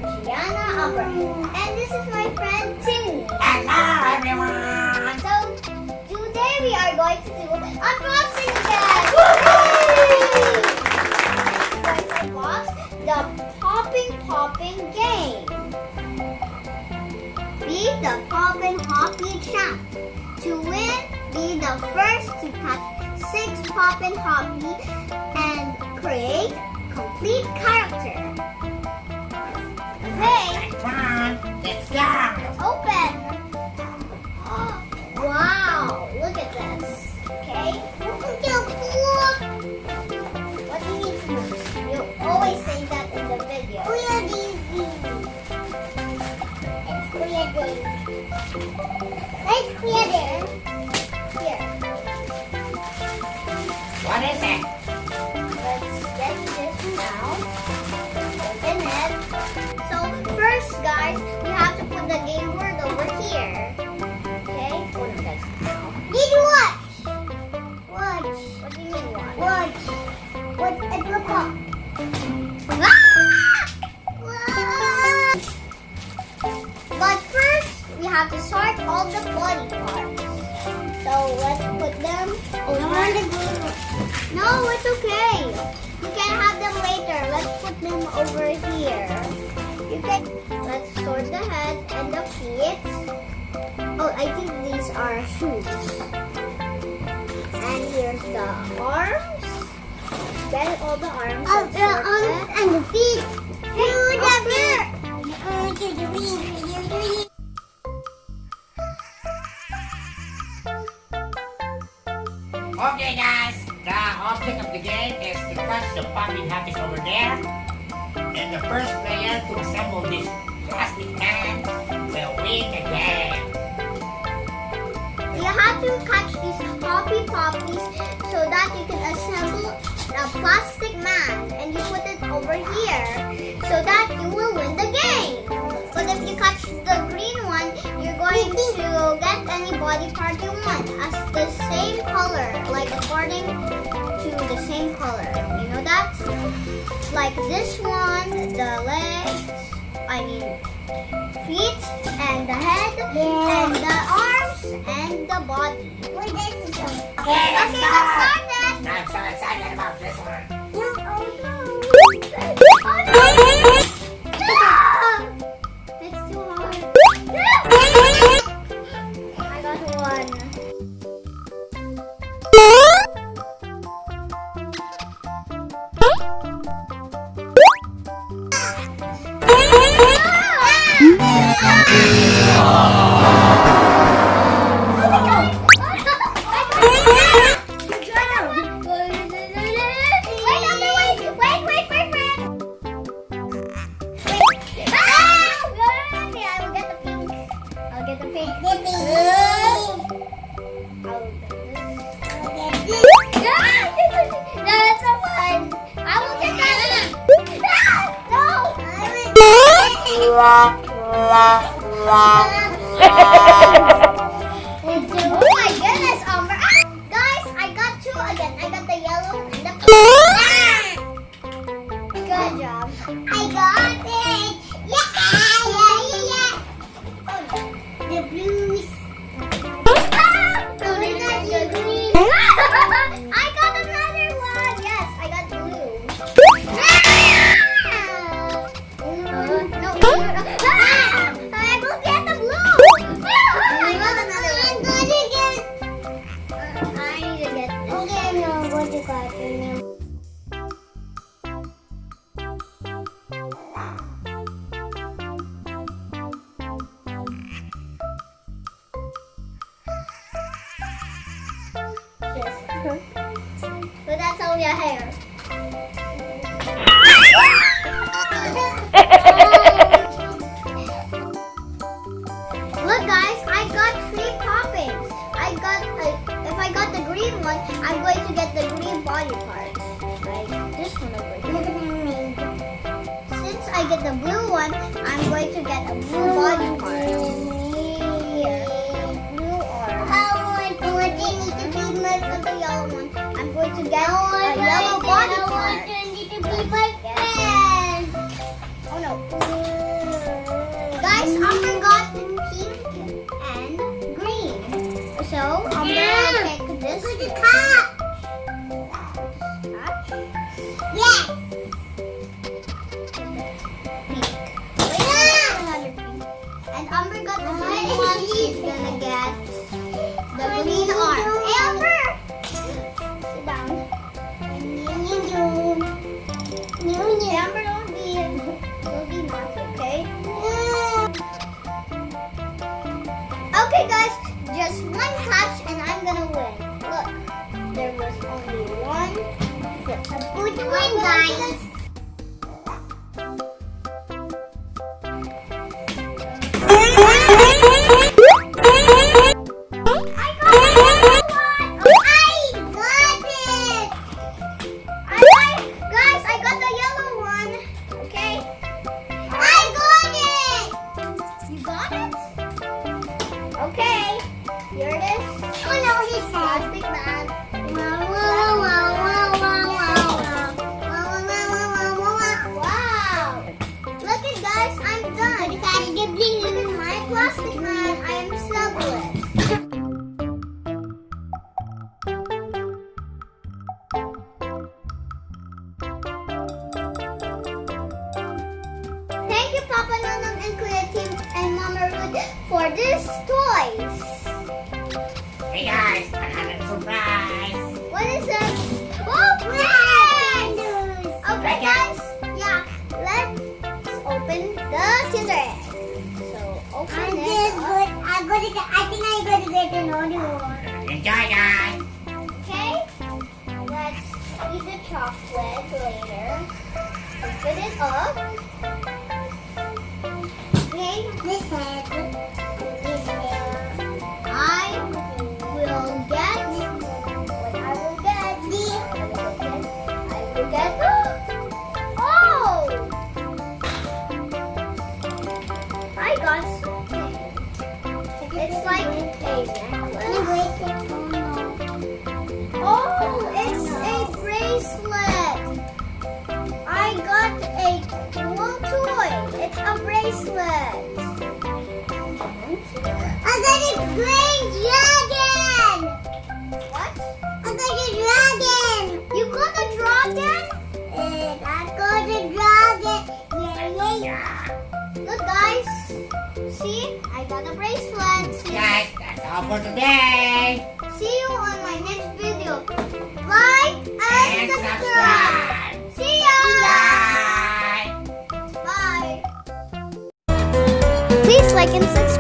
sister Gianna, and this is my friend Tinnie. Hello everyone! So today we are going to do unboxing again. Let's unbox the Poppin Poppin Game. Be the Poppin Hoppin champ. To win, be the first to catch 6 Poppin Hoppin and create complete character. Okay. Come on, let's go! Open. Wow, look at this. Okay. What do you need to do? You always say that in the video. Clear these. Let's clear this. Let's clear this. Here. What is it? Let's get this now. Open it. So first, guys, we have to put the game board over here. Okay? Open this now. Did you watch? Watch. What do you mean watch? Watch. What? It look up. But first, we have to sort all the body parts. So let's put them over the glue. No, it's okay. You can have them later. Let's put them over here. Let's sort the head and the feet. Oh, I think these are shoes. And here's the arms. Get all the arms. Oh, the arms and the feet. Okay guys, the object of the game is to catch the Poppin Hoppin over there. And the first player to assemble this plastic man will win the game. You have to catch these Hoppin Poppies so that you can assemble a plastic man and you put it over here so that you will win the game. But if you catch the green one, you're going to get any body part you want as the same color, like according to the same color. You know that? Like this one, the legs, feet, and the head, and the arms, and the body. Okay, let's Okay, go! let's start it. I'm so excited about this one. It's too hard. I got one. Oh my goodness, guys, I got 2 again. I got the yellow and the pink. Good job. I got it! Yeah! Oh, the blues. Oh, we got the green. I got another one. Yes, I got blue. No. I will get the blue. I got another one. I'm going to get... I need to get this. Okay, no, I'm going to got it. But that's only a hair. Look guys, I got 3 Poppins. If I got the green one, I'm going to get the green body part. Like this one over here. Since I get the blue one, I'm going to get a blue body part. Here. Blue arm. I want to need to be my Got the yellow one. I'm going to get a yellow body part. I want to need to be my friend. Oh no. guys, Amber got pink and green. So Amber will take this. Look at the cup. Touch. Yes. Pink. Wait, another pink. And Amber got the green one. She's gonna get the green arm. Hey, Amber! Sit down. Hey, Amber, don't be naughty, okay? Okay, guys, just one touch and I'm gonna win. Look, there was only one. Which one, guys? I got it! Guys, I got the yellow one. Okay? You got it? Okay. Here it is. Plastic bag. Wow. Look it, guys. I'm done. Look at my plastic man. I am selfless. Thank you, Papa Nanang and Kuya Tim and Mama Ruth for these toys. Hey guys, another surprise. What is it? Oh, friends! Okay, guys. Yeah, let's open the Kinder Egg. So, open it up. I think I'm going to get another one. Enjoy guys. Okay? Let's eat the chocolate later. Open it up. Okay? This head. This head. I will get what I will get. I will get. Oh! I got something. It's like a necklace. Oh, it's a bracelet. I got a cool toy. It's a bracelet. I got a green dragon. What? I got a dragon. You got a dragon? I got a dragon. Yeah. Look, guys. See? I got a bracelet. Guys, that's all for today. See you on my next video. Like and And subscribe. subscribe. See ya. Bye. Bye. Please like and subscribe.